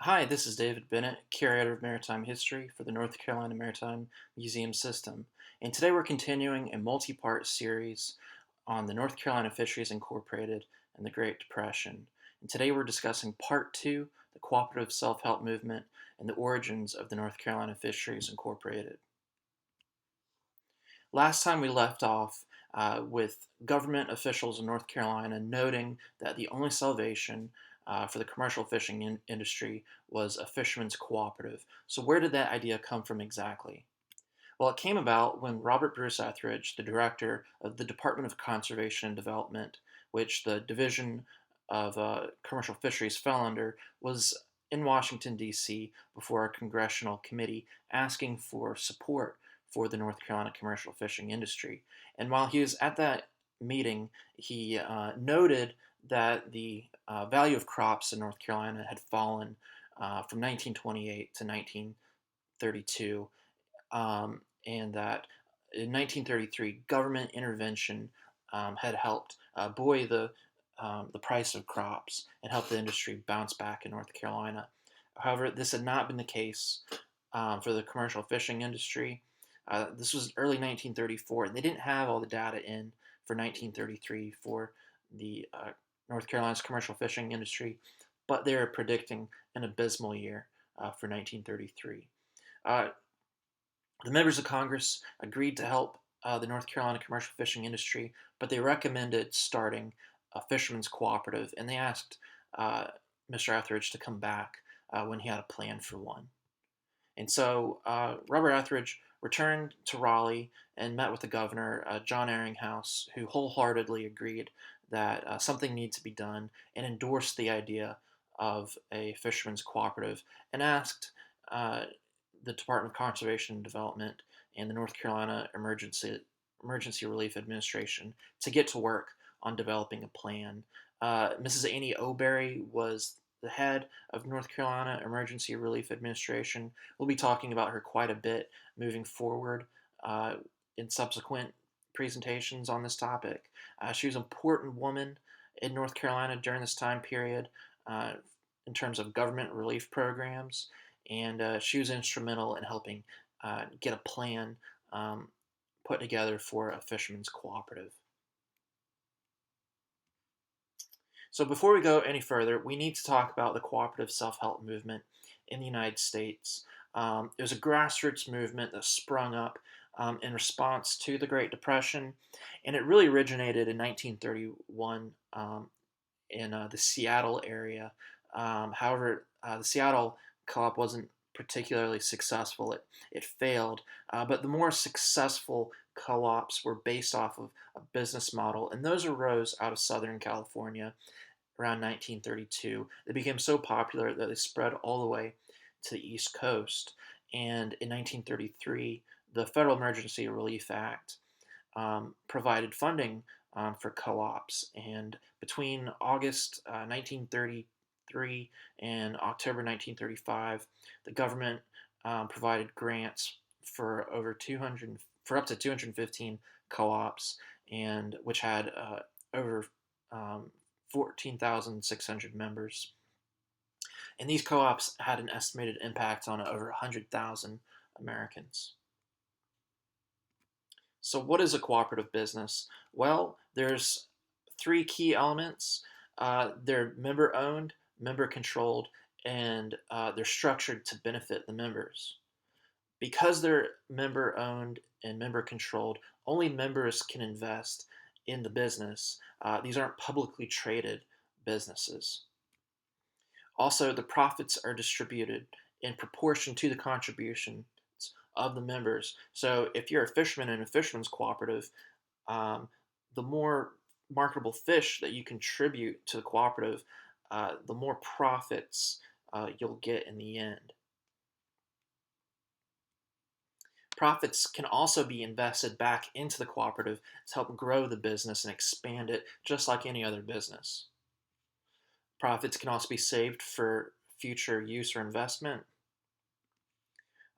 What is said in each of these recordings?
Hi, this is David Bennett, Curator of Maritime History for the North Carolina Maritime Museum System. And today we're continuing a multi-part series on the North Carolina Fisheries Incorporated and the Great Depression. And today we're discussing part two, the cooperative self-help movement and the origins of the North Carolina Fisheries Incorporated. Last time we left off with government officials in North Carolina noting that the only salvation for the commercial fishing industry was a fisherman's cooperative. So, where did that idea come from exactly? Well, it came about when Robert Bruce Etheridge, the director of the Department of Conservation and Development, which the Division of Commercial Fisheries fell under, was in Washington, D.C., before a congressional committee asking for support for the North Carolina commercial fishing industry. And while he was at that meeting, he noted that the value of crops in North Carolina had fallen from 1928 to 1932, and that in 1933, government intervention had helped buoy the price of crops and help the industry bounce back in North Carolina. However, this had not been the case for the commercial fishing industry. This was early 1934, and they didn't have all the data in for 1933 for the North Carolina's commercial fishing industry, but they were predicting an abysmal year for 1933. Uh, the members of Congress agreed to help the North Carolina commercial fishing industry, but they recommended starting a fishermen's cooperative, and they asked Mr. Etheridge to come back when he had a plan for one. And so Robert Etheridge returned to Raleigh and met with the governor, John Eringhouse, who wholeheartedly agreed that something needs to be done and endorsed the idea of a fishermen's cooperative and asked the Department of Conservation and Development and the North Carolina Emergency Relief Administration to get to work on developing a plan. Mrs. Annie O'Berry was the head of North Carolina Emergency Relief Administration. We'll be talking about her quite a bit moving forward in subsequent presentations on this topic. She was an important woman in North Carolina during this time period in terms of government relief programs, and she was instrumental in helping get a plan put together for a fishermen's cooperative. So before we go any further, we need to talk about the cooperative self-help movement in the United States. It was a grassroots movement that sprung up in response to the Great Depression, and it really originated in 1931 in the Seattle area. However, the Seattle co-op wasn't particularly successful. It failed, but the more successful co-ops were based off of a business model, and those arose out of Southern California around 1932. They became so popular that they spread all the way to the East Coast. And in 1933, the Federal Emergency Relief Act provided funding for co-ops. And between August 1933 and October 1935, the government provided grants for up to 215 co-ops, and which had over 14,600 members. And these co-ops had an estimated impact on over 100,000 Americans. So what is a cooperative business? Well, there's three key elements. They're member-owned, member-controlled, and they're structured to benefit the members. Because they're member-owned and member-controlled, only members can invest in the business. These aren't publicly traded businesses. Also, the profits are distributed in proportion to the contributions of the members. So if you're a fisherman in a fisherman's cooperative, the more marketable fish that you contribute to the cooperative, the more profits you'll get in the end. Profits can also be invested back into the cooperative to help grow the business and expand it just like any other business. Profits can also be saved for future use or investment.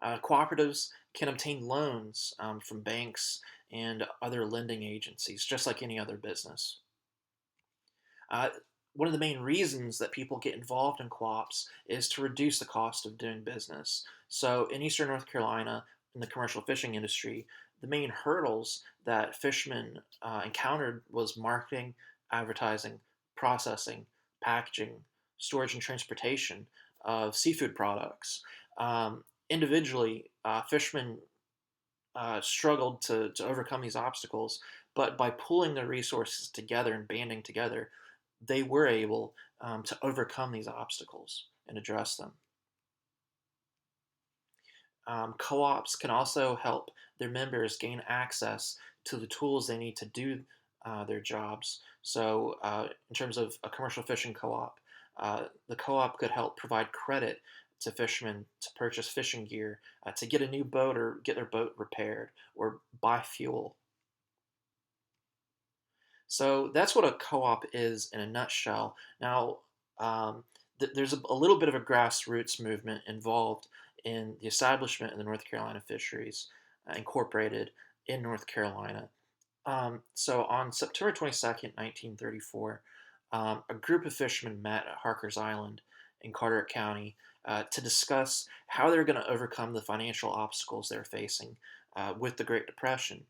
Cooperatives can obtain loans from banks and other lending agencies just like any other business. one of the main reasons that people get involved in co-ops is to reduce the cost of doing business. So in eastern North Carolina, in the commercial fishing industry, the main hurdles that fishermen encountered was marketing, advertising, processing, packaging, storage, and transportation of seafood products. Individually, fishermen struggled to overcome these obstacles, but by pooling their resources together and banding together, they were able to overcome these obstacles and address them. Co-ops can also help their members gain access to the tools they need to do their jobs. So, in terms of a commercial fishing co-op, the co-op could help provide credit to fishermen to purchase fishing gear, to get a new boat or get their boat repaired, or buy fuel. So that's what a co-op is in a nutshell. Now, there's a little bit of a grassroots movement involved in the establishment of the North Carolina Fisheries, Incorporated in North Carolina. So on September 22nd, 1934, a group of fishermen met at Harker's Island in Carteret County to discuss how they're going to overcome the financial obstacles they're facing with the Great Depression.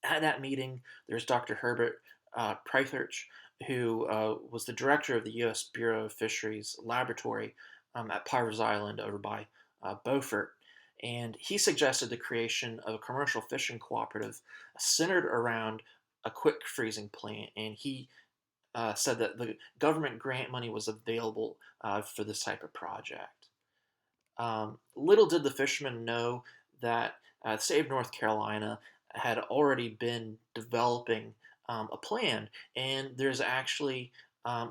At that meeting, there's Dr. Herbert Prythurch, who was the director of the U.S. Bureau of Fisheries laboratory at Pivers Island over by Beaufort. And he suggested the creation of a commercial fishing cooperative centered around a quick freezing plant. And he said that the government grant money was available for this type of project. Little did the fishermen know that the state of North Carolina had already been developing a plan, and there's actually a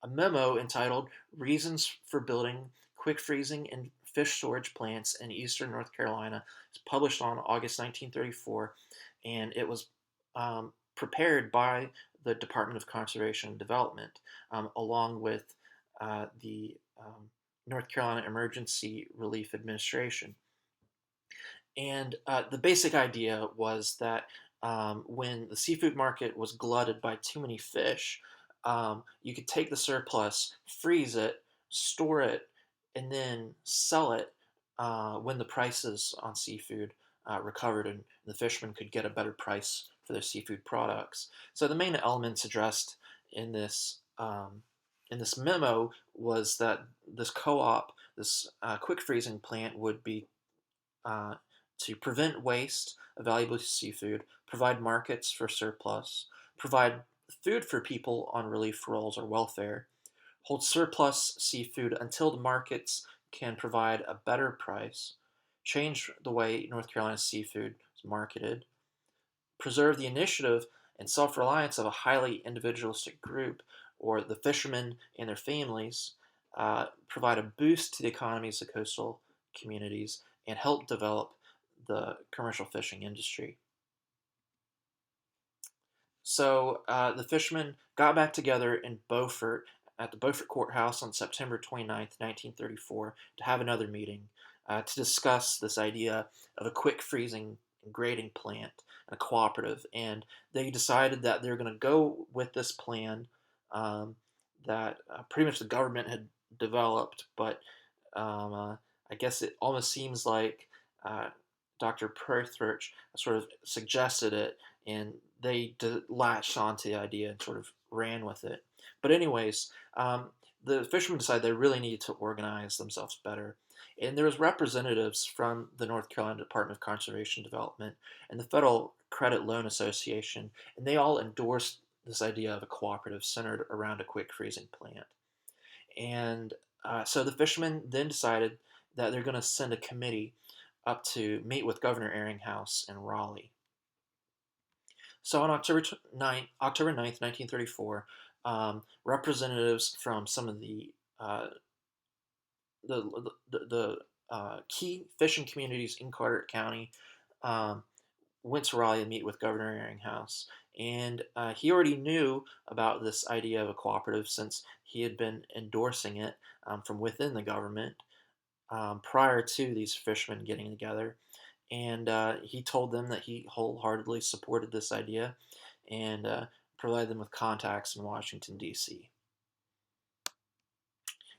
memo entitled "Reasons for Building Quick Freezing and Fish Storage Plants in Eastern North Carolina." It's published on August 1934, and it was prepared by the Department of Conservation and Development, along with the North Carolina Emergency Relief Administration. And the basic idea was that when the seafood market was glutted by too many fish, you could take the surplus, freeze it, store it, and then sell it when the prices on seafood recovered and the fishermen could get a better price for their seafood products. So the main elements addressed in this memo was that this co-op, this quick freezing plant, would be to prevent waste of valuable seafood, provide markets for surplus, provide food for people on relief rolls or welfare, hold surplus seafood until the markets can provide a better price, change the way North Carolina seafood is marketed, preserve the initiative and self-reliance of a highly individualistic group, or the fishermen and their families, provide a boost to the economies of coastal communities, and help develop the commercial fishing industry. So the fishermen got back together in Beaufort at the Beaufort Courthouse on September 29th, 1934, to have another meeting to discuss this idea of a quick freezing and grading plant, a cooperative. And they decided that they're going to go with this plan that pretty much the government had developed, but I guess it almost seems like Dr. Perthridge sort of suggested it, and they latched onto the idea and sort of ran with it. But anyways, the fishermen decided they really needed to organize themselves better. And there was representatives from the North Carolina Department of Conservation and Development and the Federal Credit Loan Association, and they all endorsed this idea of a cooperative centered around a quick freezing plant. And so the fishermen then decided that they're going to send a committee up to meet with Governor Eringhouse in Raleigh. So on October 9th, 1934, representatives from some of the key fishing communities in Carteret County went to Raleigh to meet with Governor Eringhouse. And he already knew about this idea of a cooperative since he had been endorsing it from within the government prior to these fishermen getting together. And he told them that he wholeheartedly supported this idea and provided them with contacts in Washington, D.C.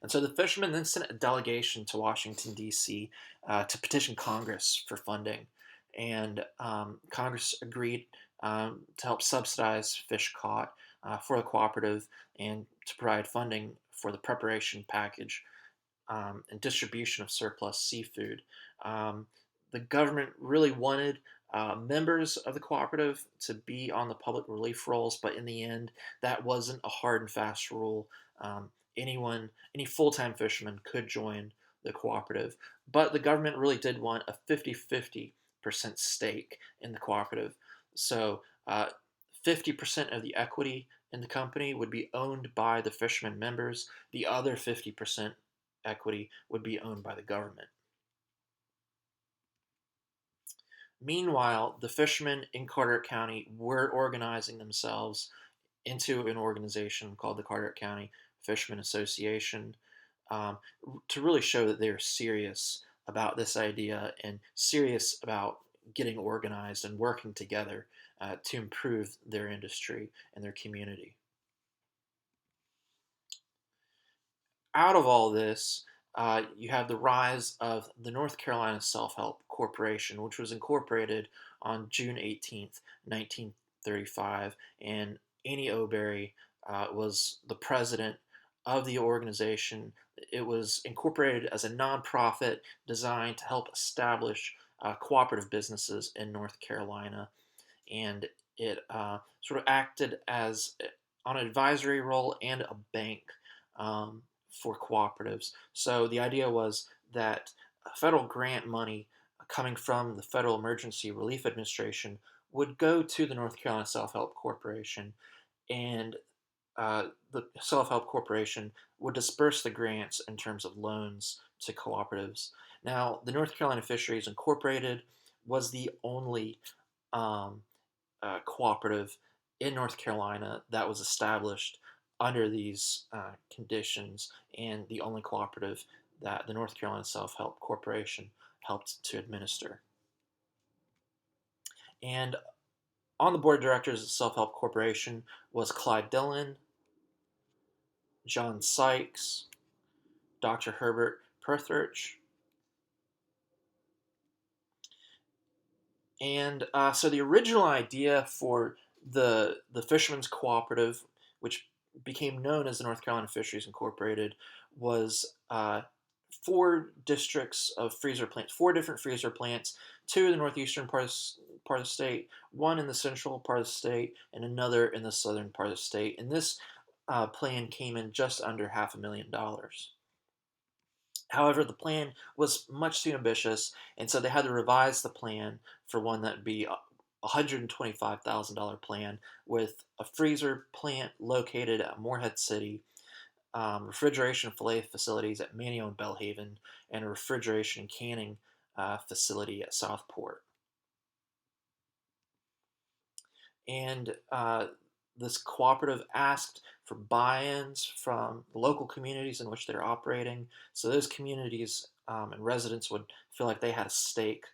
And so the fishermen then sent a delegation to Washington, D.C. To petition Congress for funding. And Congress agreed to help subsidize fish caught for the cooperative and to provide funding for the preparation, package, and distribution of surplus seafood. Um, the government really wanted members of the cooperative to be on the public relief rolls, but in the end, that wasn't a hard and fast rule. Any full time fisherman could join the cooperative, but the government really did want a 50-50% stake in the cooperative. So 50% of the equity in the company would be owned by the fishermen members, the other 50% equity would be owned by the government. Meanwhile, the fishermen in Carteret County were organizing themselves into an organization called the Carteret County Fishermen Association um, to really show that they're serious about this idea and serious about getting organized and working together to improve their industry and their community. Out of all this, you have the rise of the North Carolina Self Help Corporation, which was incorporated on June 18th, 1935. And Annie O'Berry was the president of the organization. It was incorporated as a nonprofit designed to help establish cooperative businesses in North Carolina. And it sort of acted as on an advisory role and a bank um, for cooperatives. So the idea was that federal grant money coming from the Federal Emergency Relief Administration would go to the North Carolina Self Help Corporation, and the Self Help Corporation would disperse the grants in terms of loans to cooperatives. Now, the North Carolina Fisheries Incorporated was the only um, cooperative in North Carolina that was established under these conditions, and the only cooperative that the North Carolina Self Help Corporation helped to administer. And on the board of directors of the Self Help Corporation was Clyde Dillon, John Sykes, Dr. Herbert Perthurch. And so the original idea for the Fishermen's Cooperative, which became known as the North Carolina Fisheries Incorporated, was four districts of freezer plants, four different freezer plants, two in the northeastern part of the state, one in the central part of the state, and another in the southern part of the state. And this plan came in just under $500,000. However, the plan was much too ambitious, and so they had to revise the plan for one that would be a $125,000 plan with a freezer plant located at Morehead City, refrigeration fillet facilities at Manteo and Belhaven, and a refrigeration canning facility at Southport. And this cooperative asked for buy-ins from the local communities in which they're operating, so those communities and residents would feel like they had a stake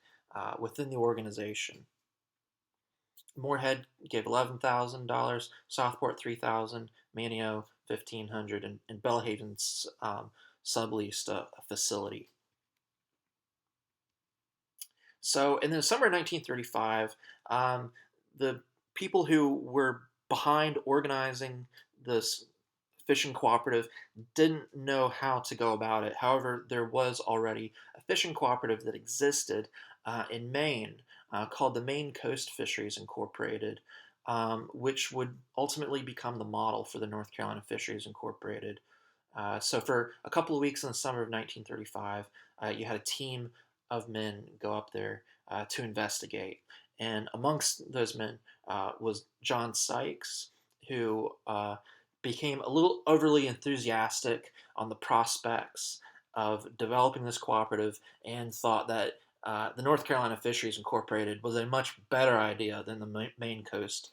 within the organization. Morehead gave $11,000, Southport $3,000, Manteo $1,500, and Belhaven subleased a facility. So in the summer of 1935, the people who were behind organizing this fishing cooperative didn't know how to go about it. However, there was already a fishing cooperative that existed in Maine called the Maine Coast Fisheries Incorporated, which would ultimately become the model for the North Carolina Fisheries Incorporated. So for a couple of weeks in the summer of 1935, you had a team of men go up there to investigate. And amongst those men was John Sykes, who became a little overly enthusiastic on the prospects of developing this cooperative and thought that the North Carolina Fisheries Incorporated was a much better idea than the Maine Coast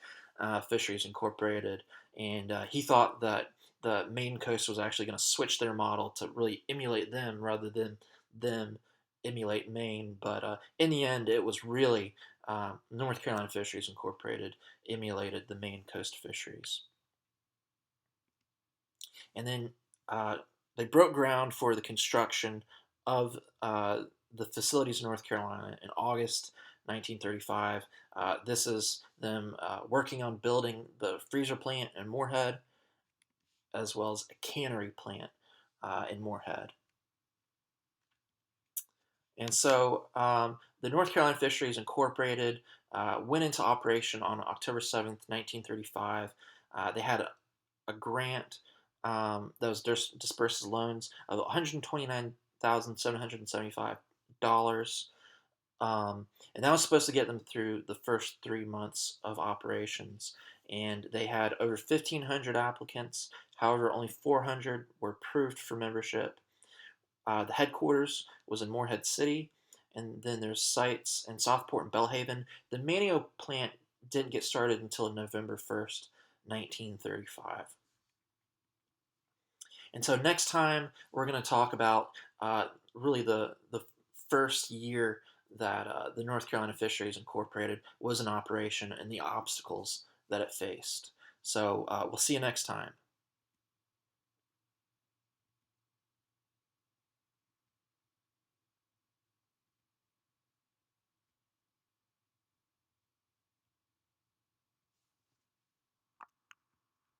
Fisheries Incorporated. And he thought that the Maine Coast was actually going to switch their model to really emulate them rather than them emulate Maine. But in the end, it was really North Carolina Fisheries Incorporated emulated the Maine Coast Fisheries. And then they broke ground for the construction of the facilities in North Carolina in August 1935. This is them working on building the freezer plant in Morehead, as well as a cannery plant in Morehead. And so the North Carolina Fisheries Incorporated went into operation on October 7th, 1935. They had a grant that was dispersed as loans of $129,775. And that was supposed to get them through the first 3 months of operations. And they had over 1,500 applicants. However, only 400 were approved for membership. The headquarters was in Morehead City, and then there's sites in Southport and Belhaven. The Manio plant didn't get started until November 1st, 1935. And so next time we're going to talk about really the first year that the North Carolina Fisheries Incorporated was in operation and the obstacles that it faced. So we'll see you next time.